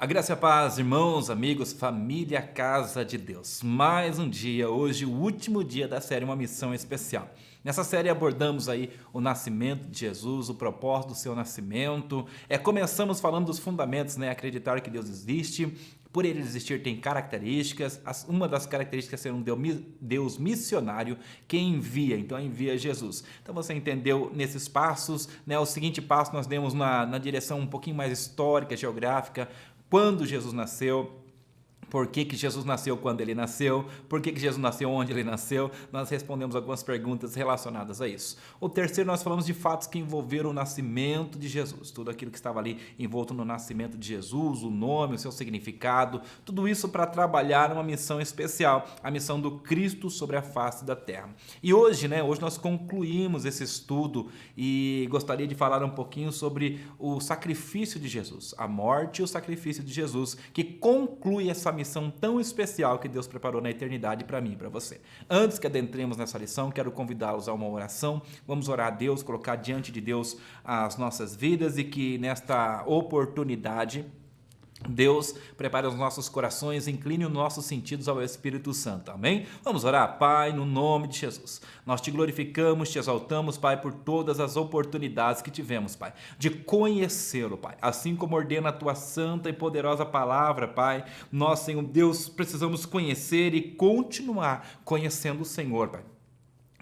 A graça e a paz, irmãos, amigos, família, casa de Deus. Mais um dia, hoje o último dia da série Uma Missão Especial. Nessa série abordamos aí o nascimento de Jesus, o propósito do seu nascimento. Começamos falando dos fundamentos, acreditar que Deus existe. Por ele existir tem características, uma das características é ser um Deus missionário que envia, então envia Jesus. Então você entendeu nesses passos, o seguinte passo nós demos na direção um pouquinho mais histórica, geográfica, quando Jesus nasceu, por que Jesus nasceu quando ele nasceu, por que Jesus nasceu onde ele nasceu, nós respondemos algumas perguntas relacionadas a isso. O terceiro, nós falamos de fatos que envolveram o nascimento de Jesus, tudo aquilo que estava ali envolto no nascimento de Jesus, o nome, o seu significado, tudo isso para trabalhar uma missão especial, a missão do Cristo sobre a face da terra. E hoje nós concluímos esse estudo e gostaria de falar um pouquinho sobre o sacrifício de Jesus, a morte e o sacrifício de Jesus, que conclui essa missão tão especial que Deus preparou na eternidade para mim e para você. Antes que adentremos nessa lição, quero convidá-los a uma oração. Vamos orar a Deus, colocar diante de Deus as nossas vidas e que nesta oportunidade Deus prepare os nossos corações, incline os nossos sentidos ao Espírito Santo, amém? Vamos orar, Pai, no nome de Jesus. Nós te glorificamos, te exaltamos, Pai, por todas as oportunidades que tivemos, Pai, de conhecê-lo, Pai. Assim como ordena a tua santa e poderosa palavra, Pai, nós, Senhor Deus, precisamos conhecer e continuar conhecendo o Senhor, Pai.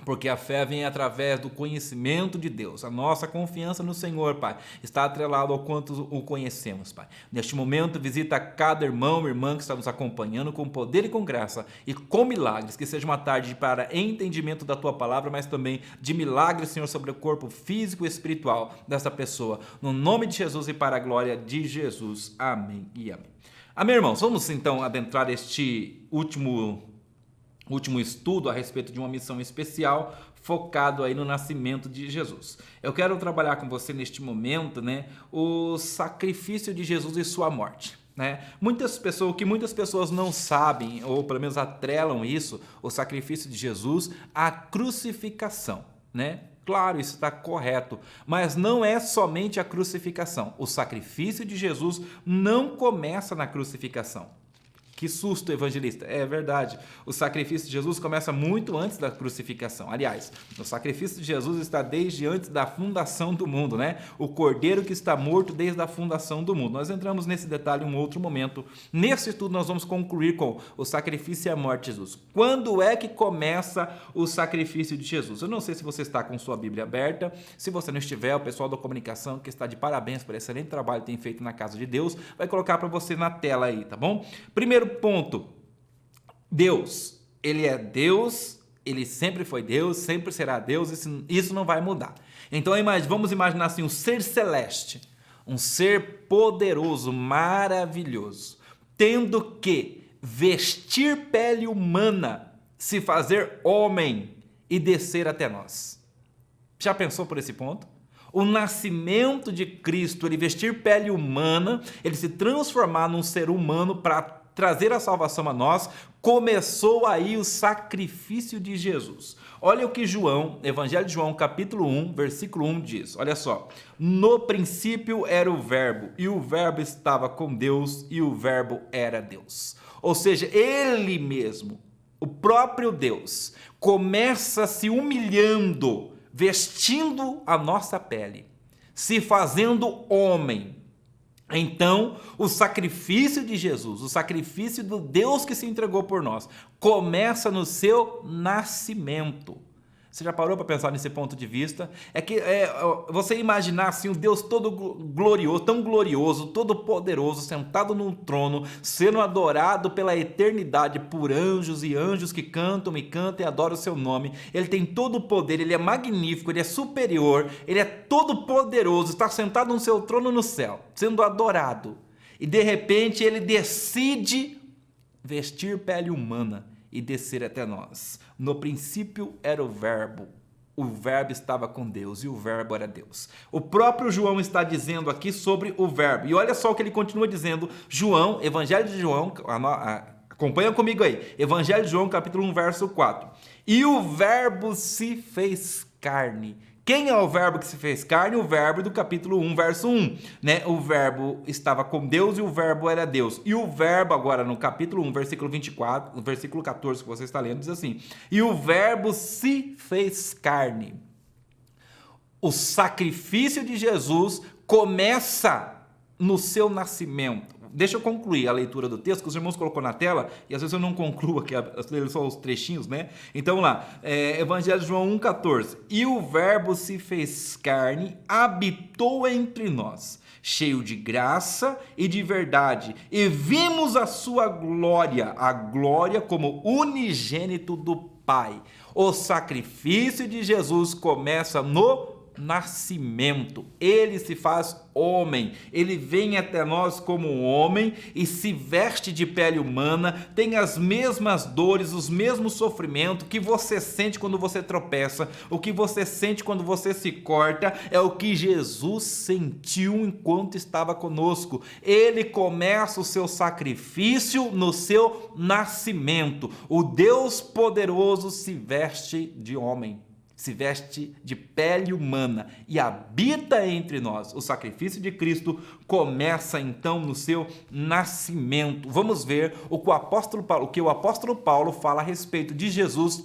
Porque a fé vem através do conhecimento de Deus. A nossa confiança no Senhor, Pai, está atrelada ao quanto o conhecemos, Pai. Neste momento, visita cada irmão e irmã que está nos acompanhando com poder e com graça e com milagres. Que seja uma tarde para entendimento da Tua palavra, mas também de milagres, Senhor, sobre o corpo físico e espiritual dessa pessoa. No nome de Jesus e para a glória de Jesus. Amém e amém. Amém, irmãos? Vamos então adentrar este último estudo a respeito de uma missão especial focado aí no nascimento de Jesus. Eu quero trabalhar com você neste momento, o sacrifício de Jesus e sua morte. Muitas pessoas não sabem, ou pelo menos atrelam isso, o sacrifício de Jesus à crucificação, Claro, isso está correto, mas não é somente a crucificação. O sacrifício de Jesus não começa na crucificação. Que susto, evangelista. É verdade. O sacrifício de Jesus começa muito antes da crucificação. Aliás, o sacrifício de Jesus está desde antes da fundação do mundo, O cordeiro que está morto desde a fundação do mundo. Nós entramos nesse detalhe em um outro momento. Nesse estudo nós vamos concluir com o sacrifício e a morte de Jesus. Quando é que começa o sacrifício de Jesus? Eu não sei se você está com sua Bíblia aberta. Se você não estiver, o pessoal da comunicação, que está de parabéns por esse excelente trabalho que tem feito na casa de Deus, vai colocar para você na tela aí, tá bom? Primeiro ponto, Deus, ele é Deus, ele sempre foi Deus, sempre será Deus, isso não vai mudar. Então vamos imaginar assim, um ser celeste, um ser poderoso, maravilhoso, tendo que vestir pele humana, se fazer homem e descer até nós. Já pensou por esse ponto? O nascimento de Cristo, ele vestir pele humana, ele se transformar num ser humano para trazer a salvação a nós, começou aí o sacrifício de Jesus. Olha o que Evangelho de João, capítulo 1, versículo 1 diz. Olha só. No princípio era o verbo, e o verbo estava com Deus, e o verbo era Deus. Ou seja, ele mesmo, o próprio Deus, começa se humilhando, vestindo a nossa pele, se fazendo homem. Então, o sacrifício de Jesus, o sacrifício do Deus que se entregou por nós, começa no seu nascimento. Você já parou para pensar nesse ponto de vista? Você imaginar assim um Deus todo glorioso, tão glorioso, todo poderoso, sentado num trono, sendo adorado pela eternidade por anjos e anjos que cantam e cantam e adoram o seu nome. Ele tem todo o poder, ele é magnífico, ele é superior, ele é todo poderoso, está sentado no seu trono no céu, sendo adorado. E de repente ele decide vestir pele humana e descer até nós. No princípio era o verbo estava com Deus e o verbo era Deus. O próprio João está dizendo aqui sobre o verbo. E olha só o que ele continua dizendo. João, Evangelho de João, acompanha comigo aí. Evangelho de João, capítulo 1, verso 4. E o verbo se fez carne Quem é o verbo que se fez carne? O verbo do capítulo 1, verso 1, né? O verbo estava com Deus e o verbo era Deus. E o verbo agora no capítulo 1, versículo 24, no versículo 14 que você está lendo, diz assim: e o verbo se fez carne. O sacrifício de Jesus começa no seu nascimento. Deixa eu concluir a leitura do texto, que os irmãos colocou na tela, e às vezes eu não concluo aqui, só os trechinhos, né? Então vamos lá, Evangelho de João 1,14. E o verbo se fez carne, habitou entre nós, cheio de graça e de verdade, e vimos a sua glória, a glória como unigênito do Pai. O sacrifício de Jesus começa no nascimento. Ele se faz homem, ele vem até nós como um homem e se veste de pele humana, tem as mesmas dores, os mesmos sofrimentos que você sente quando você tropeça, o que você sente quando você se corta, é o que Jesus sentiu enquanto estava conosco. Ele começa o seu sacrifício no seu nascimento. O Deus poderoso se veste de homem, se veste de pele humana e habita entre nós. O sacrifício de Cristo começa então no seu nascimento. Vamos ver o que o apóstolo Paulo fala a respeito de Jesus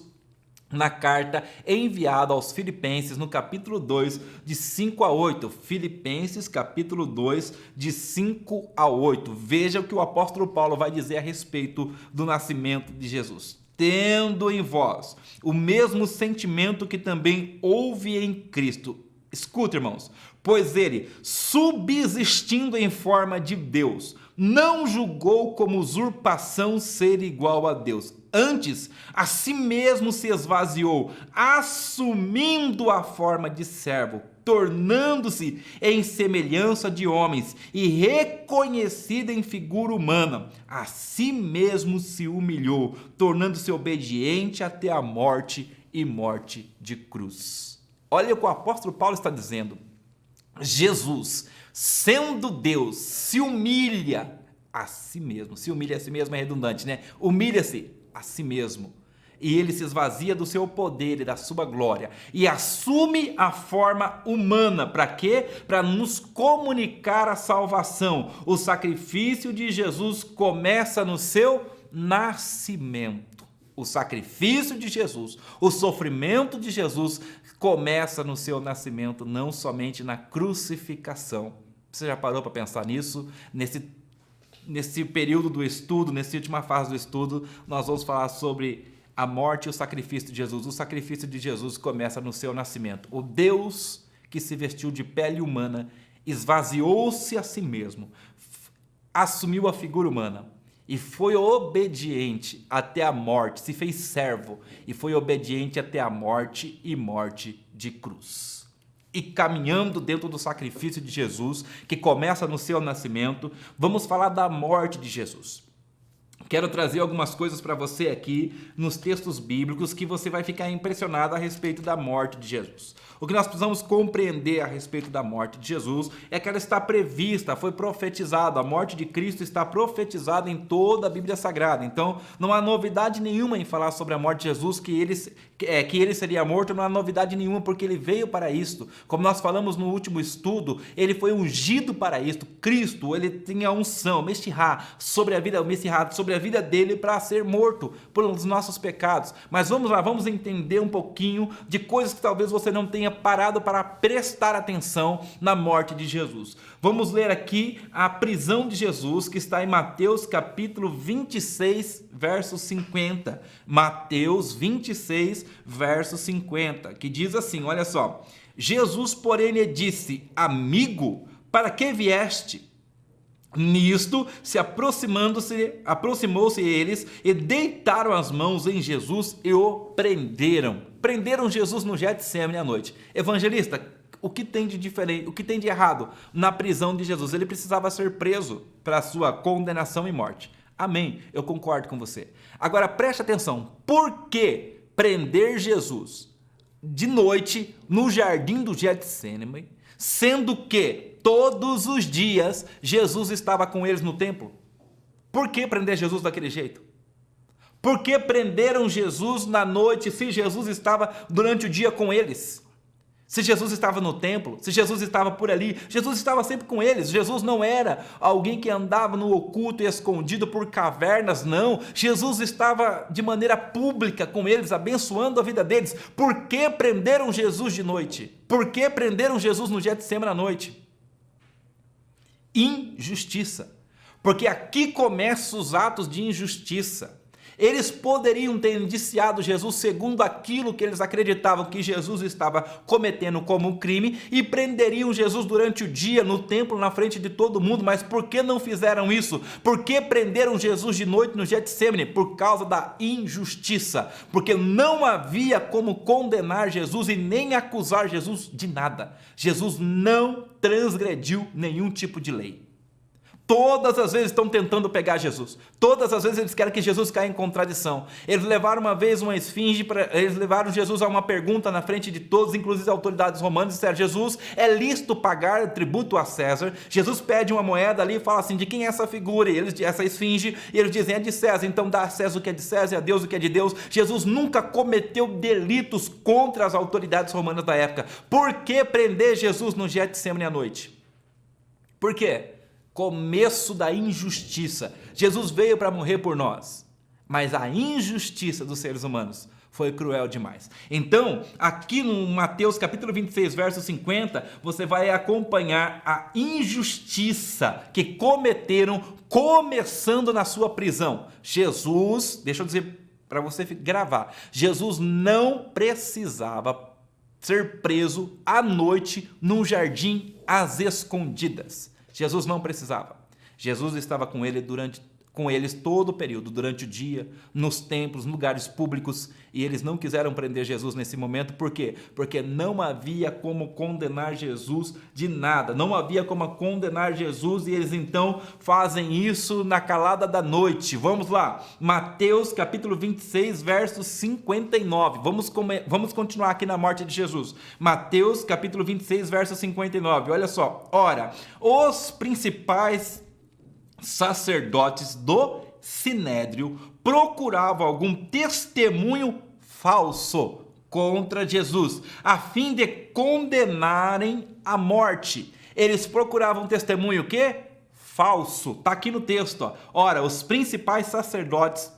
na carta enviada aos Filipenses, no capítulo 2, de 5 a 8. Filipenses, capítulo 2, de 5 a 8. Veja o que o apóstolo Paulo vai dizer a respeito do nascimento de Jesus. Tendo em vós o mesmo sentimento que também houve em Cristo. Escuta, irmãos, pois ele, subsistindo em forma de Deus, não julgou como usurpação ser igual a Deus. Antes, a si mesmo se esvaziou, assumindo a forma de servo, tornando-se em semelhança de homens e reconhecido em figura humana. A si mesmo se humilhou, tornando-se obediente até a morte e morte de cruz. Olha o que o apóstolo Paulo está dizendo. Jesus, sendo Deus, se humilha a si mesmo. Se humilha a si mesmo é redundante, né? Humilha-se a si mesmo. E ele se esvazia do seu poder e da sua glória e assume a forma humana. Para quê? Para nos comunicar a salvação. O sacrifício de Jesus começa no seu nascimento. O sacrifício de Jesus, o sofrimento de Jesus começa no seu nascimento, não somente na crucificação. Você já parou para pensar nisso? Nesse período do estudo, nessa última fase do estudo, nós vamos falar sobre a morte e o sacrifício de Jesus. O sacrifício de Jesus começa no seu nascimento. O Deus que se vestiu de pele humana, esvaziou-se a si mesmo, assumiu a figura humana e foi obediente até a morte, se fez servo e foi obediente até a morte e morte de cruz. E caminhando dentro do sacrifício de Jesus, que começa no seu nascimento, vamos falar da morte de Jesus. Quero trazer algumas coisas para você aqui nos textos bíblicos que você vai ficar impressionado a respeito da morte de Jesus. O que nós precisamos compreender a respeito da morte de Jesus é que ela está prevista, foi profetizada. A morte de Cristo está profetizada em toda a Bíblia Sagrada. Então, não há novidade nenhuma em falar sobre a morte de Jesus, que ele seria morto, não há novidade nenhuma, porque ele veio para isto. Como nós falamos no último estudo, ele foi ungido para isto. Cristo, ele tinha unção, Meshihá, sobre a vida dele para ser morto pelos nossos pecados. Mas vamos lá, vamos entender um pouquinho de coisas que talvez você não tenha parado para prestar atenção na morte de Jesus. Vamos ler aqui a prisão de Jesus, que está em Mateus capítulo 26, verso 50. Mateus 26, verso 50, que diz assim, olha só. Jesus, porém, lhe disse: amigo, para que vieste? Nisto, aproximou-se eles e deitaram as mãos em Jesus e o prenderam. Prenderam Jesus no Getsêmani à noite. Evangelista, o que tem de diferente, o que tem de errado na prisão de Jesus? Ele precisava ser preso para a sua condenação e morte. Amém, eu concordo com você. Agora preste atenção, por que prender Jesus de noite no jardim do Getsêmani, sendo que todos os dias Jesus estava com eles no templo? Por que prender Jesus daquele jeito? Por que prenderam Jesus na noite se Jesus estava durante o dia com eles? Se Jesus estava no templo, se Jesus estava por ali, Jesus estava sempre com eles. Jesus não era alguém que andava no oculto e escondido por cavernas, não. Jesus estava de maneira pública com eles, abençoando a vida deles. Por que prenderam Jesus de noite? Por que prenderam Jesus no Getsêmani à noite? Injustiça. Porque aqui começam os atos de injustiça. Eles poderiam ter indiciado Jesus segundo aquilo que eles acreditavam que Jesus estava cometendo como um crime e prenderiam Jesus durante o dia no templo na frente de todo mundo, mas por que não fizeram isso? Por que prenderam Jesus de noite no Getsêmani? Por causa da injustiça, porque não havia como condenar Jesus e nem acusar Jesus de nada. Jesus não transgrediu nenhum tipo de lei. Todas as vezes estão tentando pegar Jesus. Todas as vezes eles querem que Jesus caia em contradição. Eles levaram uma vez uma esfinge, eles levaram Jesus a uma pergunta na frente de todos, inclusive as autoridades romanas, e disseram: Jesus, é lícito pagar tributo a César? Jesus pede uma moeda ali e fala assim: de quem é essa figura? E eles, essa esfinge, e eles dizem: é de César. Então dá a César o que é de César e a Deus o que é de Deus. Jesus nunca cometeu delitos contra as autoridades romanas da época. Por que prender Jesus no Getsêmani à noite? Por quê? Começo da injustiça. Jesus veio para morrer por nós, mas a injustiça dos seres humanos foi cruel demais. Então, aqui no Mateus capítulo 26, verso 50, você vai acompanhar a injustiça que cometeram começando na sua prisão. Jesus, deixa eu dizer para você gravar, Jesus não precisava ser preso à noite num jardim às escondidas. Jesus não precisava. Jesus estava com eles todo o período, durante o dia, nos templos, lugares públicos, e eles não quiseram prender Jesus nesse momento. Por quê? Porque não havia como condenar Jesus de nada, não havia como condenar Jesus, e eles então fazem isso na calada da noite. Vamos lá, Mateus capítulo 26, verso 59, vamos continuar aqui na morte de Jesus. Mateus capítulo 26, verso 59, olha só: ora, os principais sacerdotes do Sinédrio procuravam algum testemunho falso contra Jesus, a fim de condenarem à morte. Eles procuravam testemunho o quê? Falso. Está aqui no texto. Ó. Ora, os principais sacerdotes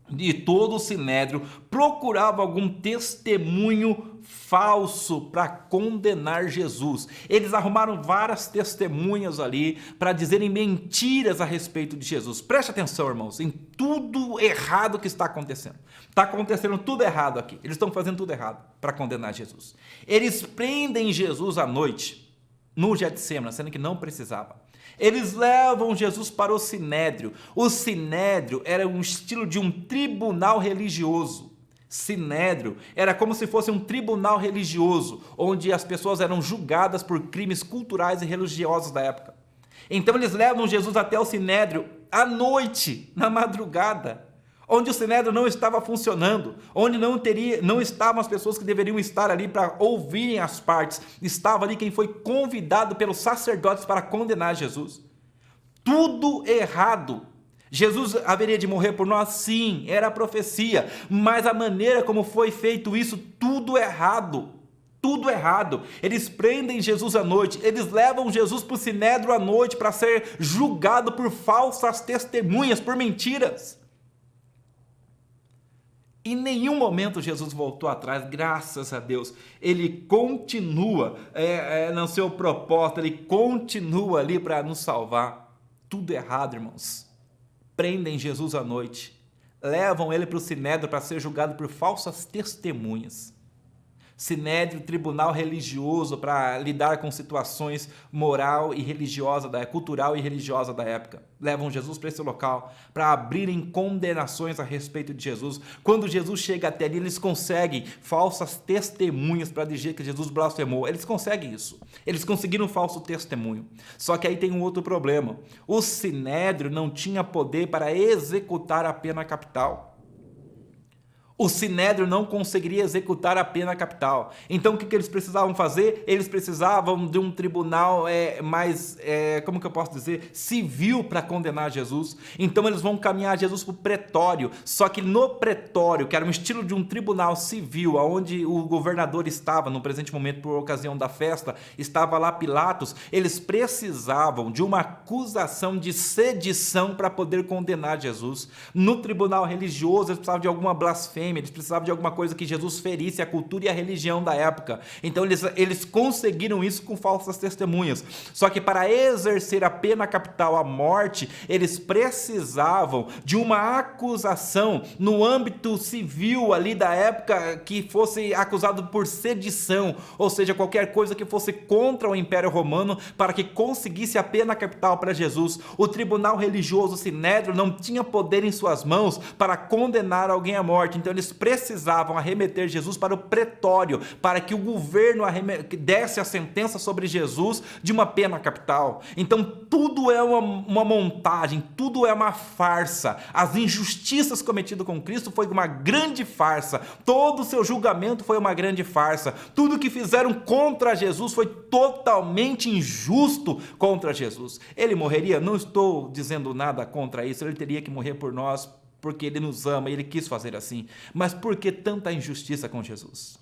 de todo o Sinédrio procurava algum testemunho falso para condenar Jesus. Eles arrumaram várias testemunhas ali para dizerem mentiras a respeito de Jesus. Preste atenção, irmãos, em tudo errado que está acontecendo. Está acontecendo tudo errado aqui. Eles estão fazendo tudo errado para condenar Jesus. Eles prendem Jesus à noite no Getsêmani, sendo que não precisava. Eles levam Jesus para o Sinédrio. O Sinédrio era um estilo de um tribunal religioso. Sinédrio era como se fosse um tribunal religioso, onde as pessoas eram julgadas por crimes culturais e religiosos da época. Então eles levam Jesus até o Sinédrio à noite, na madrugada, onde o Sinédrio não estava funcionando, onde não estavam as pessoas que deveriam estar ali para ouvirem as partes. Estava ali quem foi convidado pelos sacerdotes para condenar Jesus. Tudo errado. Jesus haveria de morrer por nós? Sim, era a profecia, mas a maneira como foi feito isso, tudo errado. Tudo errado. Eles prendem Jesus à noite, eles levam Jesus para o Sinédrio à noite para ser julgado por falsas testemunhas, por mentiras. Em nenhum momento Jesus voltou atrás, graças a Deus. Ele continua no seu propósito, ele continua ali para nos salvar. Tudo errado, irmãos. Prendem Jesus à noite, levam ele para o Sinédrio para ser julgado por falsas testemunhas. Sinédrio, tribunal religioso para lidar com situações cultural e religiosa da época. Levam Jesus para esse local para abrirem condenações a respeito de Jesus. Quando Jesus chega até ali, eles conseguem falsas testemunhas para dizer que Jesus blasfemou. Eles conseguem isso. Eles conseguiram um falso testemunho. Só que aí tem um outro problema. O Sinédrio não tinha poder para executar a pena capital. O sinédrio não conseguiria executar a pena capital. Então o que eles precisavam fazer? Eles precisavam de um tribunal mais, como que eu posso dizer, civil para condenar Jesus. Então eles vão caminhar Jesus para o pretório. Só que no pretório, que era um estilo de um tribunal civil, onde o governador estava no presente momento por ocasião da festa, estava lá Pilatos, eles precisavam de uma acusação de sedição para poder condenar Jesus. No tribunal religioso eles precisavam de alguma blasfêmia, eles precisavam de alguma coisa que Jesus ferisse a cultura e a religião da época. Então eles conseguiram isso com falsas testemunhas. Só que para exercer a pena capital, a morte, eles precisavam de uma acusação no âmbito civil ali da época que fosse acusado por sedição, ou seja, qualquer coisa que fosse contra o Império Romano, para que conseguisse a pena capital para Jesus. O tribunal religioso, o sinédrio, não tinha poder em suas mãos para condenar alguém à morte. Então eles precisavam arremeter Jesus para o pretório, para que o governo desse a sentença sobre Jesus de uma pena capital. Então tudo é uma montagem, tudo é uma farsa. As injustiças cometidas com Cristo foi uma grande farsa. Todo o seu julgamento foi uma grande farsa. Tudo que fizeram contra Jesus foi totalmente injusto contra Jesus. Ele morreria? Não estou dizendo nada contra isso. Ele teria que morrer por nós, porque ele nos ama e ele quis fazer assim. Mas por que tanta injustiça com Jesus?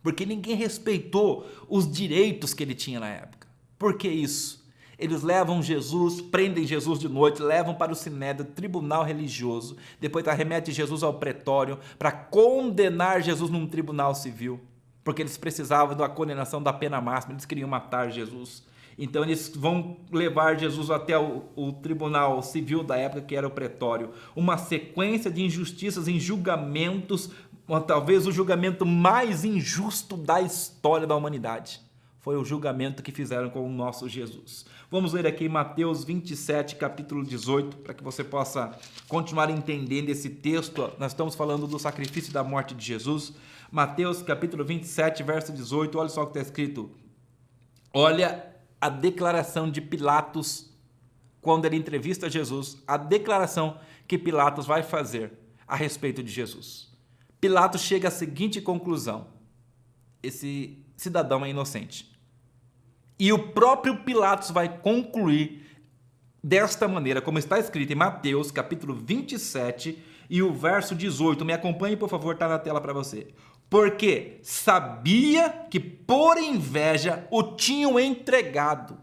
Porque ninguém respeitou os direitos que ele tinha na época. Por que isso? Eles levam Jesus, prendem Jesus de noite, levam para o sinédrio, tribunal religioso, depois arremete Jesus ao pretório para condenar Jesus num tribunal civil, porque eles precisavam da condenação da pena máxima, eles queriam matar Jesus. Então eles vão levar Jesus até o tribunal civil da época, que era o pretório. Uma sequência de injustiças em julgamentos, talvez o julgamento mais injusto da história da humanidade. Foi o julgamento que fizeram com o nosso Jesus. Vamos ler aqui Mateus 27, capítulo 18, para que você possa continuar entendendo esse texto. Nós estamos falando do sacrifício e da morte de Jesus. Mateus capítulo 27, verso 18, olha só o que está escrito. Olha a declaração de Pilatos, quando ele entrevista Jesus, a declaração que Pilatos vai fazer a respeito de Jesus. Pilatos chega à seguinte conclusão: esse cidadão é inocente. E o próprio Pilatos vai concluir desta maneira, como está escrito em Mateus capítulo 27 e o verso 18. Me acompanhe, por favor, está na tela para você. Porque sabia que por inveja o tinham entregado.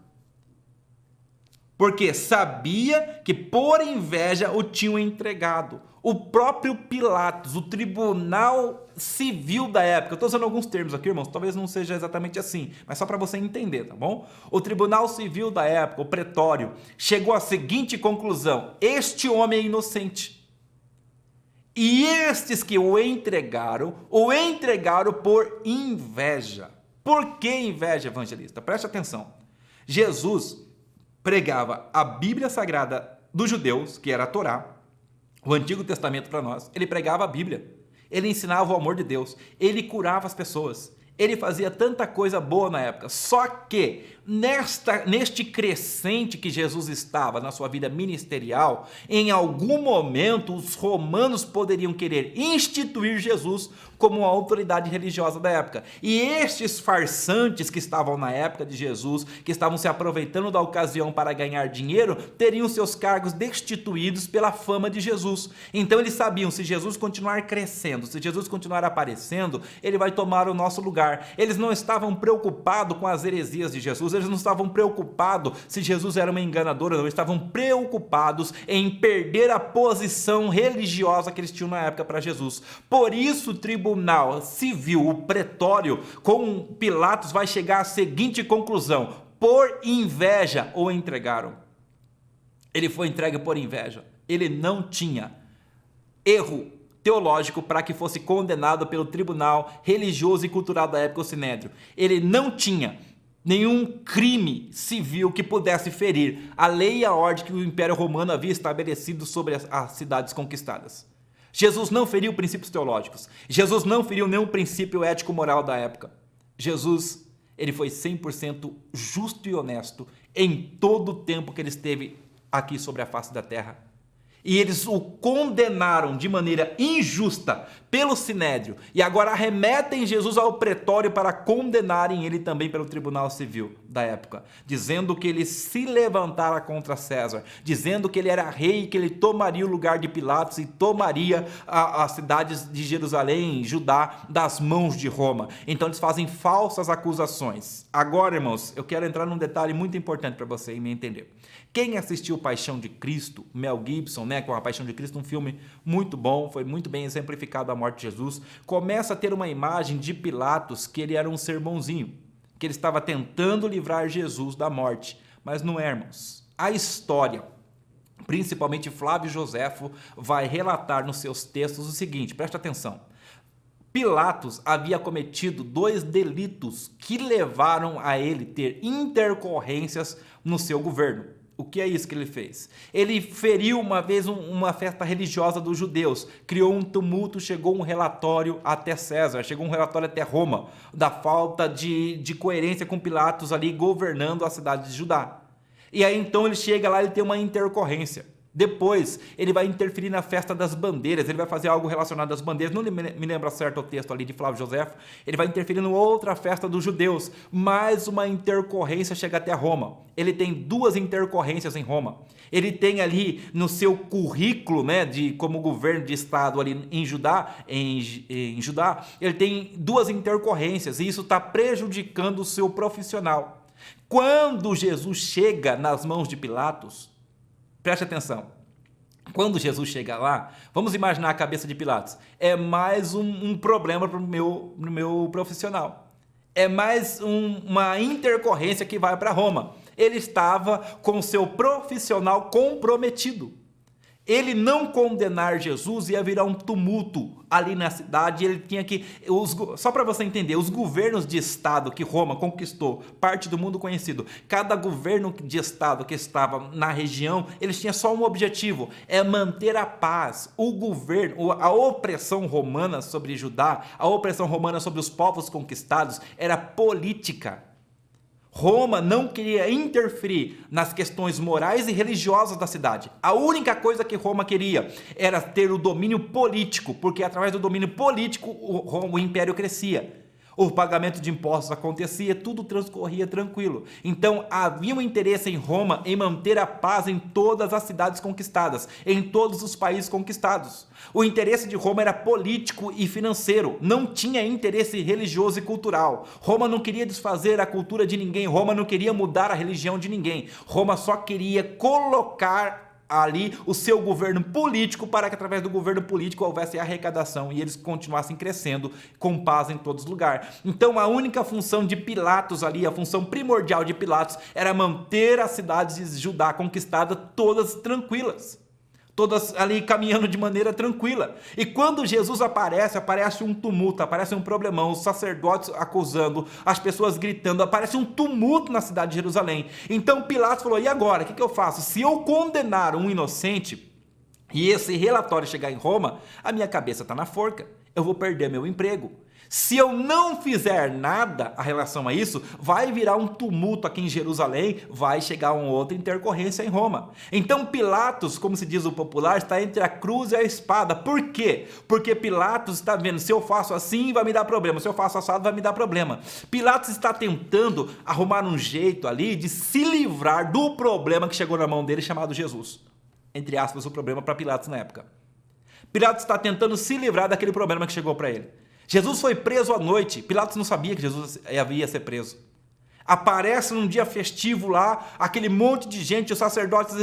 Porque sabia que por inveja o tinham entregado. O próprio Pilatos, o tribunal civil da época, eu estou usando alguns termos aqui, irmãos, talvez não seja exatamente assim, mas só para você entender, tá bom? O tribunal civil da época, o pretório, chegou à seguinte conclusão: este homem é inocente. E estes que o entregaram por inveja. Por que inveja, evangelista? Preste atenção. Jesus pregava a Bíblia Sagrada dos judeus, que era a Torá, o Antigo Testamento para nós. Ele pregava a Bíblia. Ele ensinava o amor de Deus. Ele curava as pessoas. Ele fazia tanta coisa boa na época. Só que neste crescente que Jesus estava na sua vida ministerial, em algum momento os romanos poderiam querer instituir Jesus como uma autoridade religiosa da época. E estes farsantes que estavam na época de Jesus, que estavam se aproveitando da ocasião para ganhar dinheiro, teriam seus cargos destituídos pela fama de Jesus. Então eles sabiam, se Jesus continuar crescendo, se Jesus continuar aparecendo, ele vai tomar o nosso lugar. Eles não estavam preocupados com as heresias de Jesus, eles não estavam preocupados se Jesus era uma enganadora, não, eles estavam preocupados em perder a posição religiosa que eles tinham na época para Jesus. Por isso o tribunal civil, o pretório, com Pilatos vai chegar à seguinte conclusão: por inveja o entregaram. Ele foi entregue por inveja. Ele não tinha erro teológico para que fosse condenado pelo tribunal religioso e cultural da época, o sinédrio. Ele não tinha nenhum crime civil que pudesse ferir a lei e a ordem que o Império Romano havia estabelecido sobre as cidades conquistadas. Jesus não feriu princípios teológicos. Jesus não feriu nenhum princípio ético-moral da época. Jesus, ele foi 100% justo e honesto em todo o tempo que ele esteve aqui sobre a face da terra. e eles o condenaram de maneira injusta pelo Sinédrio, e agora arremetem Jesus ao pretório para condenarem ele também pelo tribunal civil da época, dizendo que ele se levantara contra César, dizendo que ele era rei e que ele tomaria o lugar de Pilatos e tomaria as cidades de Jerusalém e Judá das mãos de Roma. Então eles fazem falsas acusações. Agora, irmãos, eu quero entrar num detalhe muito importante para você me entender. Quem assistiu Paixão de Cristo, Mel Gibson, né, com a Paixão de Cristo, um filme muito bom, foi muito bem exemplificado a morte de Jesus, começa a ter uma imagem de Pilatos que ele era um sermãozinho, que ele estava tentando livrar Jesus da morte, mas não é, irmãos. A história, principalmente Flávio Joséfo, vai relatar nos seus textos o seguinte, preste atenção. Pilatos havia cometido 2 delitos que levaram a ele ter intercorrências no seu governo. O que é isso que ele fez? Ele feriu uma vez uma festa religiosa dos judeus, criou um tumulto, chegou um relatório até César, chegou um relatório até Roma, da falta de coerência com Pilatos ali governando a cidade de Judá. E aí então ele chega lá e tem uma intercorrência. Depois, ele vai interferir na festa das bandeiras, ele vai fazer algo relacionado às bandeiras, não me lembra certo o texto ali de Flávio Joséfo, ele vai interferir em outra festa dos judeus, mais uma intercorrência chega até Roma. Ele tem 2 intercorrências em Roma. Ele tem ali no seu currículo, né, como governo de estado ali em Judá, ele tem 2 intercorrências e isso está prejudicando o seu profissional. Quando Jesus chega nas mãos de Pilatos, preste atenção, quando Jesus chega lá, vamos imaginar a cabeça de Pilatos, é mais um problema para o meu profissional, é mais uma intercorrência que vai para Roma. Ele estava com o seu profissional comprometido. Ele não condenar Jesus ia virar um tumulto ali na cidade, ele tinha que, só para você entender, os governos de estado que Roma conquistou, parte do mundo conhecido, cada governo de estado que estava na região, eles tinham só um objetivo, é manter a paz. O governo, a opressão romana sobre Judá, a opressão romana sobre os povos conquistados era política. Roma não queria interferir nas questões morais e religiosas da cidade. A única coisa que Roma queria era ter o domínio político, porque através do domínio político o império crescia. O pagamento de impostos acontecia, tudo transcorria tranquilo. Então havia um interesse em Roma em manter a paz em todas as cidades conquistadas, em todos os países conquistados. O interesse de Roma era político e financeiro, não tinha interesse religioso e cultural. Roma não queria desfazer a cultura de ninguém, Roma não queria mudar a religião de ninguém. Roma só queria colocar ali o seu governo político para que através do governo político houvesse arrecadação e eles continuassem crescendo com paz em todos os lugares. Então a única função de Pilatos ali, a função primordial de Pilatos era manter as cidades de Judá conquistadas todas tranquilas. Todas ali caminhando de maneira tranquila. E quando Jesus aparece um tumulto, aparece um problemão, os sacerdotes acusando, as pessoas gritando, aparece um tumulto na cidade de Jerusalém. Então Pilatos falou, e agora, o que eu faço? Se eu condenar um inocente e esse relatório chegar em Roma, a minha cabeça está na forca, eu vou perder meu emprego. Se eu não fizer nada a relação a isso, vai virar um tumulto aqui em Jerusalém, vai chegar uma outra intercorrência em Roma. Então Pilatos, como se diz o popular, está entre a cruz e a espada. Por quê? Porque Pilatos está vendo, se eu faço assim vai me dar problema, se eu faço assado vai me dar problema. Pilatos está tentando arrumar um jeito ali de se livrar do problema que chegou na mão dele chamado Jesus. Entre aspas, o problema para Pilatos na época. Pilatos está tentando se livrar daquele problema que chegou para ele. Jesus foi preso à noite. Pilatos não sabia que Jesus havia ser preso. Aparece num dia festivo lá, aquele monte de gente, os sacerdotes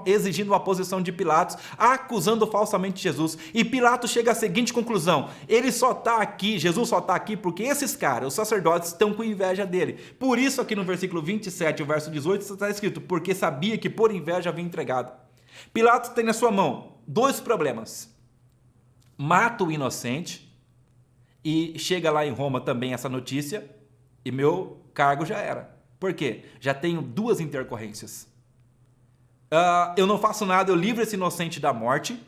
exigindo a posição de Pilatos, acusando falsamente Jesus. E Pilatos chega à seguinte conclusão: ele só está aqui, Jesus só está aqui porque esses caras, os sacerdotes, estão com inveja dele. Por isso aqui no versículo 27, o verso 18, está escrito, porque sabia que por inveja havia entregado. Pilatos tem na sua mão 2 problemas. Mata o inocente. E chega lá em Roma também essa notícia e meu cargo já era. Por quê? Já tenho 2 intercorrências. Eu não faço nada, eu livro esse inocente da morte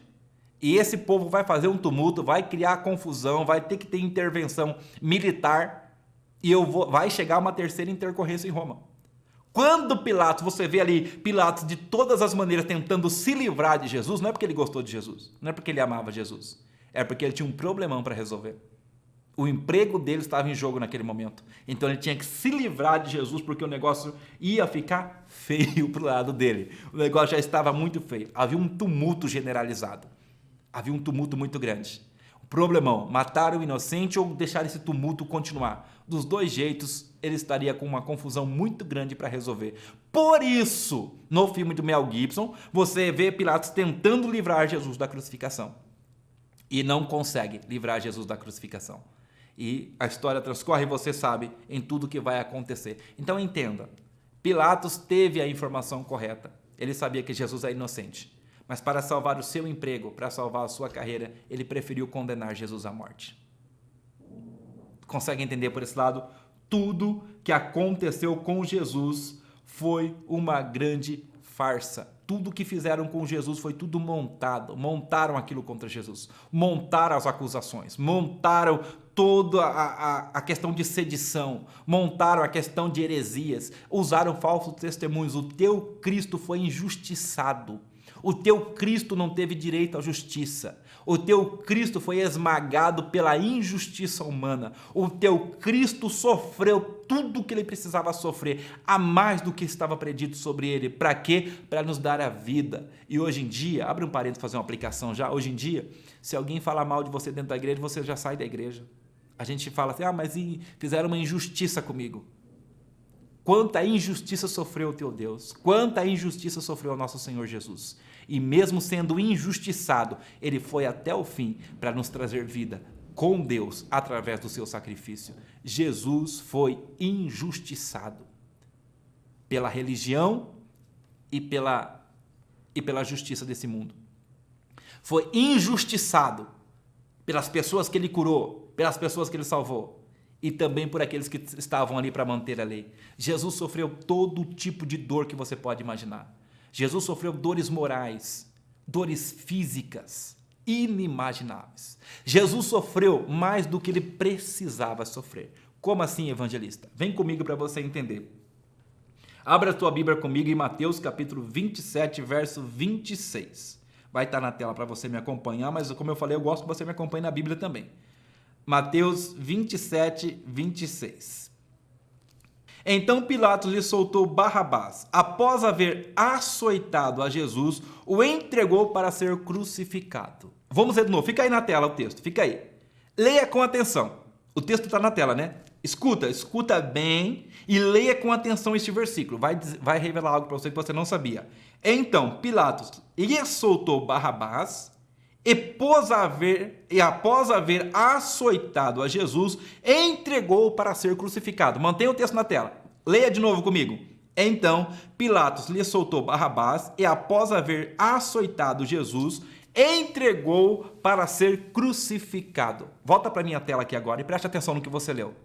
e esse povo vai fazer um tumulto, vai criar confusão, vai ter que ter intervenção militar e vai chegar uma 3ª intercorrência em Roma. Quando Pilatos, você vê ali Pilatos de todas as maneiras tentando se livrar de Jesus, não é porque ele gostou de Jesus, não é porque ele amava Jesus, é porque ele tinha um problemão para resolver. O emprego dele estava em jogo naquele momento. Então ele tinha que se livrar de Jesus porque o negócio ia ficar feio para o lado dele. O negócio já estava muito feio. Havia um tumulto generalizado. Havia um tumulto muito grande. O problemão, matar o inocente ou deixar esse tumulto continuar. Dos dois jeitos, ele estaria com uma confusão muito grande para resolver. Por isso, no filme do Mel Gibson, você vê Pilatos tentando livrar Jesus da crucificação. E não consegue livrar Jesus da crucificação. E a história transcorre e você sabe em tudo que vai acontecer. Então entenda, Pilatos teve a informação correta. Ele sabia que Jesus é inocente. Mas para salvar o seu emprego, para salvar a sua carreira, ele preferiu condenar Jesus à morte. Consegue entender por esse lado? Tudo que aconteceu com Jesus foi uma grande farsa. Tudo que fizeram com Jesus foi tudo montado. Montaram aquilo contra Jesus. Montaram as acusações. Montaram toda a questão de sedição. Montaram a questão de heresias. Usaram falsos testemunhos. O teu Cristo foi injustiçado. O teu Cristo não teve direito à justiça. O teu Cristo foi esmagado pela injustiça humana. O teu Cristo sofreu tudo o que ele precisava sofrer, a mais do que estava predito sobre ele. Para quê? Para nos dar a vida. E hoje em dia, abre um parênteses para fazer uma aplicação já. Hoje em dia, se alguém falar mal de você dentro da igreja, você já sai da igreja. A gente fala assim, mas fizeram uma injustiça comigo. Quanta injustiça sofreu o teu Deus. Quanta injustiça sofreu o nosso Senhor Jesus. E mesmo sendo injustiçado, ele foi até o fim para nos trazer vida com Deus através do seu sacrifício. Jesus foi injustiçado pela religião e pela justiça desse mundo. Foi injustiçado pelas pessoas que ele curou, pelas pessoas que ele salvou e também por aqueles que estavam ali para manter a lei. Jesus sofreu todo tipo de dor que você pode imaginar. Jesus sofreu dores morais, dores físicas, inimagináveis. Jesus sofreu mais do que ele precisava sofrer. Como assim, evangelista? Vem comigo para você entender. Abra a tua Bíblia comigo em Mateus capítulo 27, verso 26. Vai estar na tela para você me acompanhar, mas como eu falei, eu gosto que você me acompanhe na Bíblia também. Mateus 27, 26. Então Pilatos lhe soltou Barrabás. Após haver açoitado a Jesus, o entregou para ser crucificado. Vamos ler de novo. Fica aí na tela o texto. Fica aí. Leia com atenção. O texto está na tela, né? Escuta bem e leia com atenção este versículo. Vai revelar algo para você que você não sabia. Então Pilatos lhe soltou Barrabás e após haver açoitado a Jesus, entregou-o para ser crucificado. Mantenha o texto na tela. Leia de novo comigo. Então Pilatos lhe soltou Barrabás e após haver açoitado Jesus, entregou-o para ser crucificado. Volta para minha tela aqui agora e preste atenção no que você leu.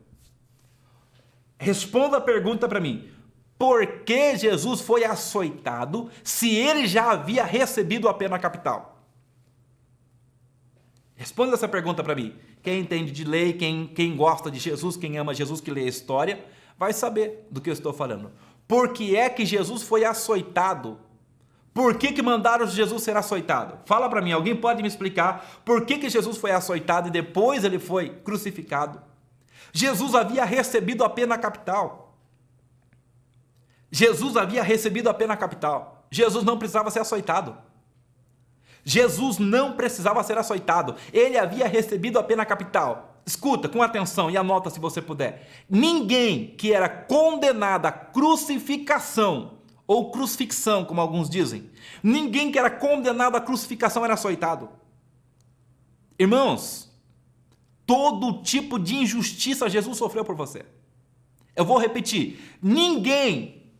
Responda a pergunta para mim. Por que Jesus foi açoitado se ele já havia recebido a pena capital? Responda essa pergunta para mim. Quem entende de lei, quem gosta de Jesus, quem ama Jesus, que lê a história, vai saber do que eu estou falando. Por que é que Jesus foi açoitado? Por que mandaram Jesus ser açoitado? Fala para mim, alguém pode me explicar por que Jesus foi açoitado e depois ele foi crucificado? Jesus havia recebido a pena capital. Jesus havia recebido a pena capital. Jesus não precisava ser açoitado. Jesus não precisava ser açoitado. Ele havia recebido a pena capital. Escuta com atenção e anota se você puder. Ninguém que era condenado à crucificação, ou crucifixão, como alguns dizem, ninguém que era condenado à crucificação era açoitado. Irmãos, todo tipo de injustiça Jesus sofreu por você. Eu vou repetir. Ninguém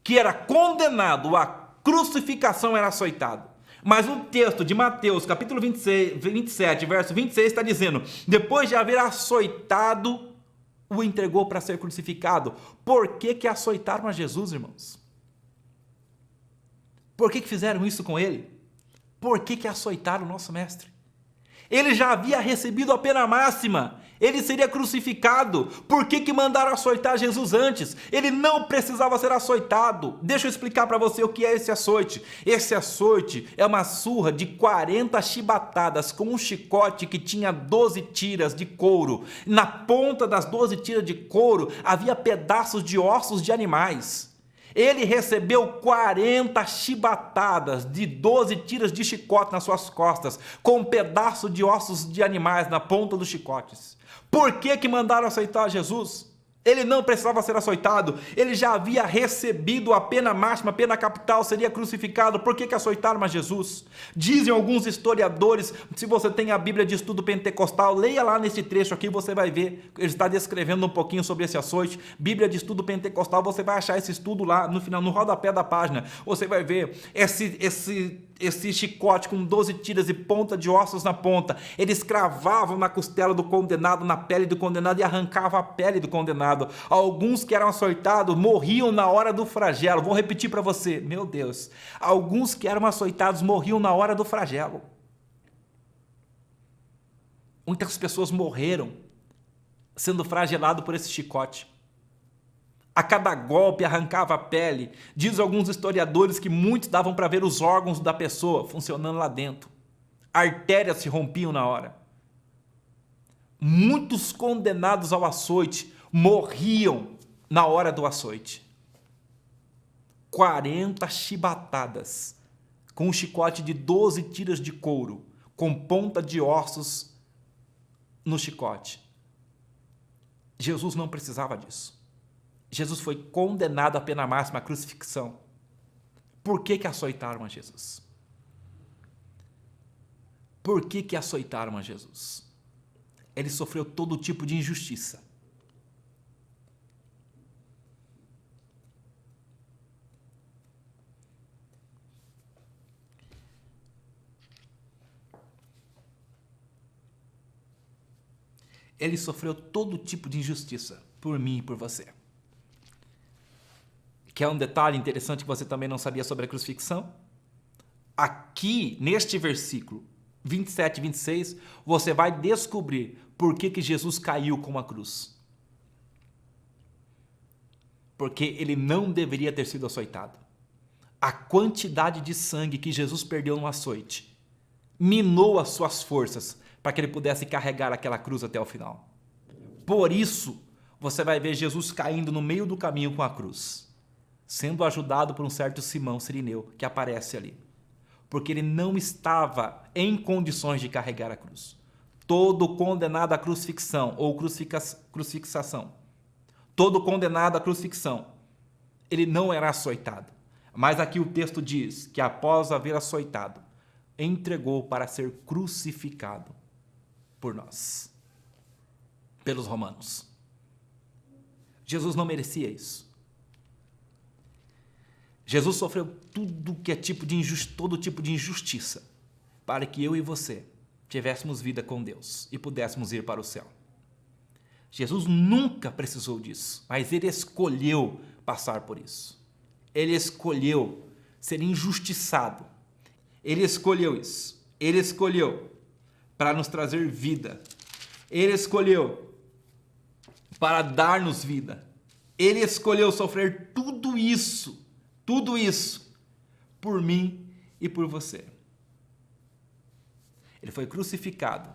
que era condenado à crucificação era açoitado. Mas o texto de Mateus, capítulo 27, verso 26, está dizendo, depois de haver açoitado, o entregou para ser crucificado. Por que açoitaram a Jesus, irmãos? Por que fizeram isso com ele? Por que açoitaram o nosso mestre? Ele já havia recebido a pena máxima. Ele seria crucificado. Por que mandaram açoitar Jesus antes? Ele não precisava ser açoitado. Deixa eu explicar para você o que é esse açoite. Esse açoite é uma surra de 40 chibatadas com um chicote que tinha 12 tiras de couro. Na ponta das 12 tiras de couro havia pedaços de ossos de animais. Ele recebeu 40 chibatadas de 12 tiras de chicote nas suas costas, com um pedaço de ossos de animais na ponta dos chicotes. Por que mandaram açoitar Jesus? Ele não precisava ser açoitado, ele já havia recebido a pena máxima, a pena capital, seria crucificado. Por que açoitaram a Jesus? Dizem alguns historiadores, se você tem a Bíblia de Estudo Pentecostal, leia lá nesse trecho aqui, você vai ver, ele está descrevendo um pouquinho sobre esse açoite. Bíblia de Estudo Pentecostal, você vai achar esse estudo lá no final, no rodapé da página, você vai ver esse chicote com 12 tiras e ponta de ossos na ponta. Eles cravavam na costela do condenado, na pele do condenado, e arrancavam a pele do condenado. Alguns que eram açoitados morriam na hora do flagelo. Vou repetir para você, meu Deus. Alguns que eram açoitados morriam na hora do flagelo. Muitas pessoas morreram sendo flageladas por esse chicote. A cada golpe arrancava a pele. Diz alguns historiadores que muitos davam para ver os órgãos da pessoa funcionando lá dentro. Artérias se rompiam na hora. Muitos condenados ao açoite morriam na hora do açoite. 40 chibatadas com um chicote de 12 tiras de couro, com ponta de ossos no chicote. Jesus não precisava disso. Jesus foi condenado à pena máxima, à crucifixão. Por que açoitaram a Jesus? Por que açoitaram a Jesus? Ele sofreu todo tipo de injustiça. Ele sofreu todo tipo de injustiça por mim e por você. Quer um detalhe interessante que você também não sabia sobre a crucifixão? Aqui, neste versículo 27 e 26, você vai descobrir por que Jesus caiu com a cruz. Porque ele não deveria ter sido açoitado. A quantidade de sangue que Jesus perdeu no açoite minou as suas forças para que ele pudesse carregar aquela cruz até o final. Por isso, você vai ver Jesus caindo no meio do caminho com a cruz, sendo ajudado por um certo Simão Cirineu, que aparece ali. Porque ele não estava em condições de carregar a cruz. Todo condenado à crucifixão ou crucifixação, todo condenado à crucifixão, ele não era açoitado. Mas aqui o texto diz que após haver açoitado, entregou para ser crucificado por nós, pelos romanos. Jesus não merecia isso. Jesus sofreu tudo que é todo tipo de injustiça para que eu e você tivéssemos vida com Deus e pudéssemos ir para o céu. Jesus nunca precisou disso, mas ele escolheu passar por isso. Ele escolheu ser injustiçado. Ele escolheu isso. Ele escolheu para nos trazer vida. Ele escolheu para dar-nos vida. Ele escolheu sofrer tudo isso por mim e por você. Ele foi crucificado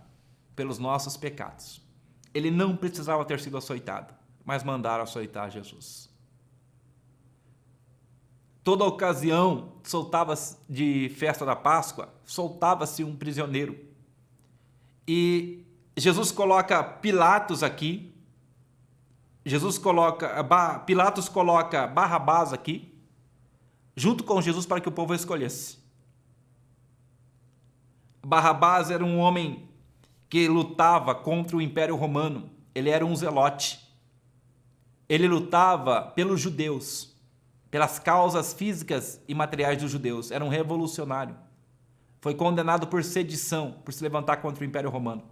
pelos nossos pecados. Ele não precisava ter sido açoitado, mas mandaram açoitar Jesus. Toda ocasião de festa da Páscoa, soltava-se um prisioneiro. E Jesus coloca Pilatos aqui. Pilatos coloca Barrabás aqui, junto com Jesus para que o povo escolhesse. Barrabás era um homem que lutava contra o Império Romano. Ele era um zelote. Ele lutava pelos judeus, pelas causas físicas e materiais dos judeus. Era um revolucionário. Foi condenado por sedição, por se levantar contra o Império Romano.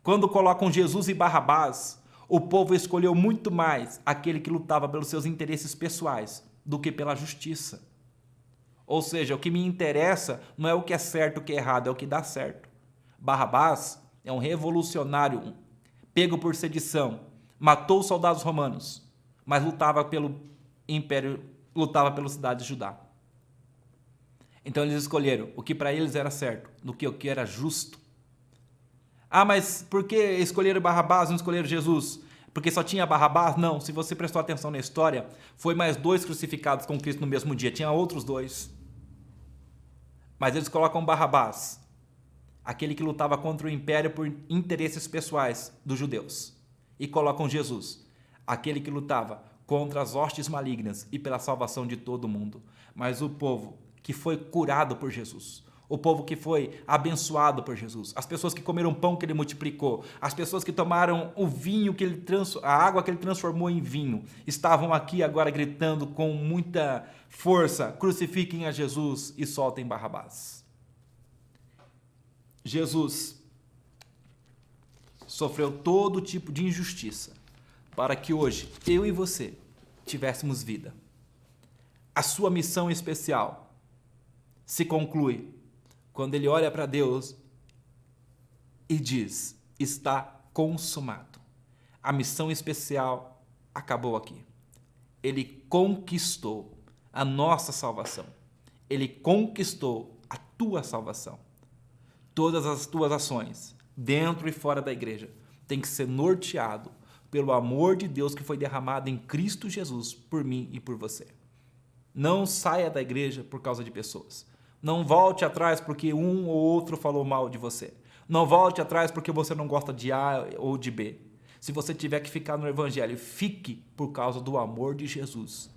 Quando colocam Jesus e Barrabás, o povo escolheu muito mais aquele que lutava pelos seus interesses pessoais do que pela justiça. Ou seja, o que me interessa não é o que é certo, o que é errado, é o que dá certo. Barrabás é um revolucionário pego por sedição, matou os soldados romanos, mas lutava pelo império, lutava pela cidade de Judá. Então eles escolheram o que para eles era certo, do que o que era justo. Ah, mas por que escolheram Barrabás e não escolheram Jesus? Porque só tinha Barrabás? Não, se você prestou atenção na história, foi mais 2 crucificados com Cristo no mesmo dia, tinha outros 2. Mas eles colocam Barrabás, aquele que lutava contra o império por interesses pessoais dos judeus, e colocam Jesus, aquele que lutava contra as hostes malignas e pela salvação de todo mundo. Mas o povo que foi curado por Jesus, o povo que foi abençoado por Jesus, as pessoas que comeram pão que ele multiplicou, as pessoas que tomaram o vinho que ele a água que ele transformou em vinho, estavam aqui agora gritando com muita força: crucifiquem a Jesus e soltem Barrabás. Jesus sofreu todo tipo de injustiça para que hoje eu e você tivéssemos vida. A sua missão especial se conclui quando ele olha para Deus e diz: está consumado. A missão especial acabou aqui. Ele conquistou a nossa salvação. Ele conquistou a tua salvação. Todas as tuas ações, dentro e fora da igreja, têm que ser norteado pelo amor de Deus que foi derramado em Cristo Jesus por mim e por você. Não saia da igreja por causa de pessoas. Não volte atrás porque um ou outro falou mal de você. Não volte atrás porque você não gosta de A ou de B. Se você tiver que ficar no evangelho, fique por causa do amor de Jesus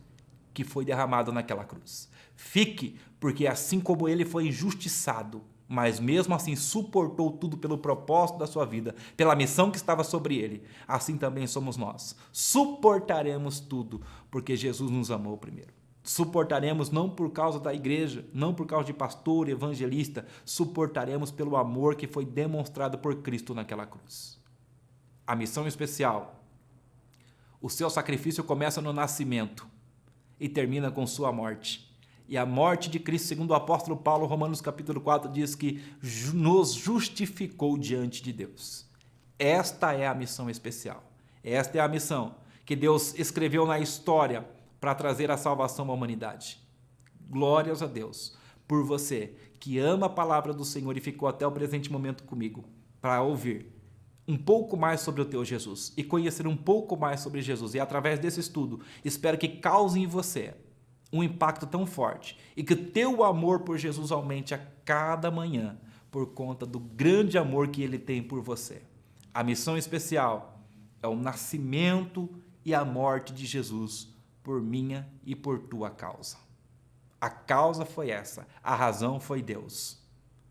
que foi derramado naquela cruz. Fique porque assim como ele foi injustiçado, mas mesmo assim suportou tudo pelo propósito da sua vida, pela missão que estava sobre ele, assim também somos nós. Suportaremos tudo porque Jesus nos amou primeiro. Suportaremos não por causa da igreja, não por causa de pastor, evangelista, suportaremos pelo amor que foi demonstrado por Cristo naquela cruz. A missão especial, o seu sacrifício começa no nascimento e termina com sua morte. E a morte de Cristo, segundo o apóstolo Paulo, Romanos capítulo 4, diz que nos justificou diante de Deus. Esta é a missão especial. Esta é a missão que Deus escreveu na história para trazer a salvação à humanidade. Glórias a Deus por você que ama a palavra do Senhor e ficou até o presente momento comigo para ouvir um pouco mais sobre o teu Jesus e conhecer um pouco mais sobre Jesus. E através desse estudo, espero que cause em você um impacto tão forte e que teu amor por Jesus aumente a cada manhã por conta do grande amor que ele tem por você. A missão especial é o nascimento e a morte de Jesus por minha e por tua causa. A causa foi essa, a razão foi Deus.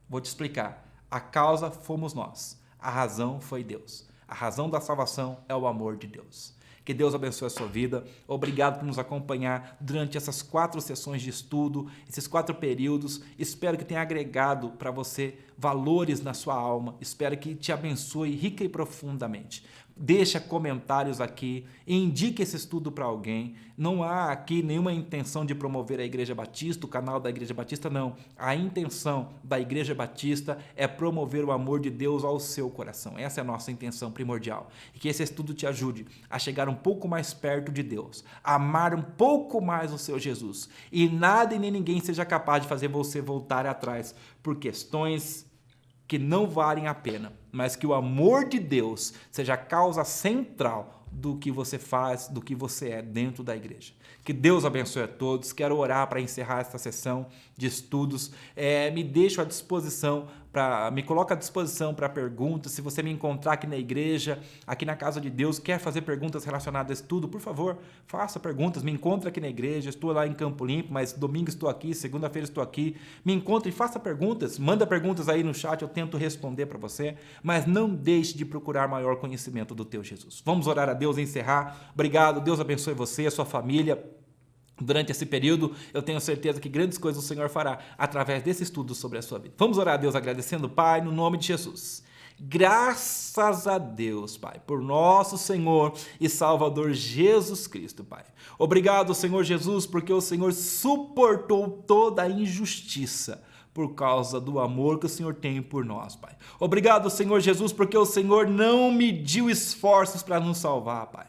Vou te explicar. A causa fomos nós, a razão foi Deus. A razão da salvação é o amor de Deus. Que Deus abençoe a sua vida. Obrigado por nos acompanhar durante essas 4 sessões de estudo, esses 4 períodos. Espero que tenha agregado para você valores na sua alma. Espero que te abençoe rica e profundamente. Deixa comentários aqui, indique esse estudo para alguém. Não há aqui nenhuma intenção de promover a Igreja Batista, o canal da Igreja Batista, não. A intenção da Igreja Batista é promover o amor de Deus ao seu coração. Essa é a nossa intenção primordial. E que esse estudo te ajude a chegar um pouco mais perto de Deus, a amar um pouco mais o seu Jesus. E nada e nem ninguém seja capaz de fazer você voltar atrás por questões que não valem a pena, mas que o amor de Deus seja a causa central do que você faz, do que você é dentro da igreja. Que Deus abençoe a todos. Quero orar para encerrar esta sessão de estudos. Me coloca à disposição para perguntas. Se você me encontrar aqui na igreja, aqui na casa de Deus, quer fazer perguntas relacionadas a estudo, por favor, faça perguntas. Me encontre aqui na igreja. Estou lá em Campo Limpo, mas domingo estou aqui, segunda-feira estou aqui. Me encontre e faça perguntas. Manda perguntas aí no chat, eu tento responder para você. Mas não deixe de procurar maior conhecimento do teu Jesus. Vamos orar a Deus e encerrar. Obrigado. Deus abençoe você, a sua família. Durante esse período, eu tenho certeza que grandes coisas o Senhor fará através desse estudo sobre a sua vida. Vamos orar a Deus agradecendo, Pai, no nome de Jesus. Graças a Deus, Pai, por nosso Senhor e Salvador Jesus Cristo, Pai. Obrigado, Senhor Jesus, porque o Senhor suportou toda a injustiça por causa do amor que o Senhor tem por nós, Pai. Obrigado, Senhor Jesus, porque o Senhor não mediu esforços para nos salvar, Pai.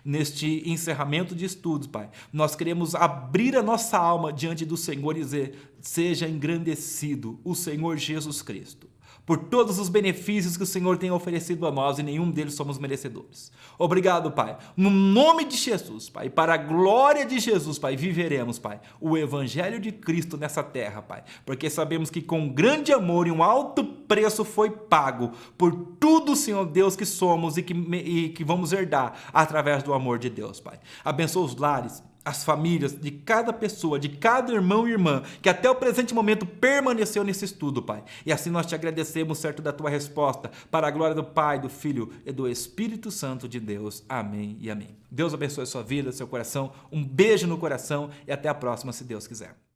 Neste encerramento de estudos, Pai, nós queremos abrir a nossa alma diante do Senhor e dizer: seja engrandecido o Senhor Jesus Cristo por todos os benefícios que o Senhor tem oferecido a nós, e nenhum deles somos merecedores. Obrigado, Pai. No nome de Jesus, Pai, para a glória de Jesus, Pai, viveremos, Pai, o Evangelho de Cristo nessa terra, Pai, porque sabemos que com grande amor e um alto preço foi pago por tudo, Senhor Deus, que somos e que vamos herdar através do amor de Deus, Pai. Abençoa os lares, as famílias de cada pessoa, de cada irmão e irmã que até o presente momento permaneceu nesse estudo, Pai. E assim nós te agradecemos, certo da tua resposta, para a glória do Pai, do Filho e do Espírito Santo de Deus. Amém e amém. Deus abençoe a sua vida, seu coração. Um beijo no coração e até a próxima, se Deus quiser.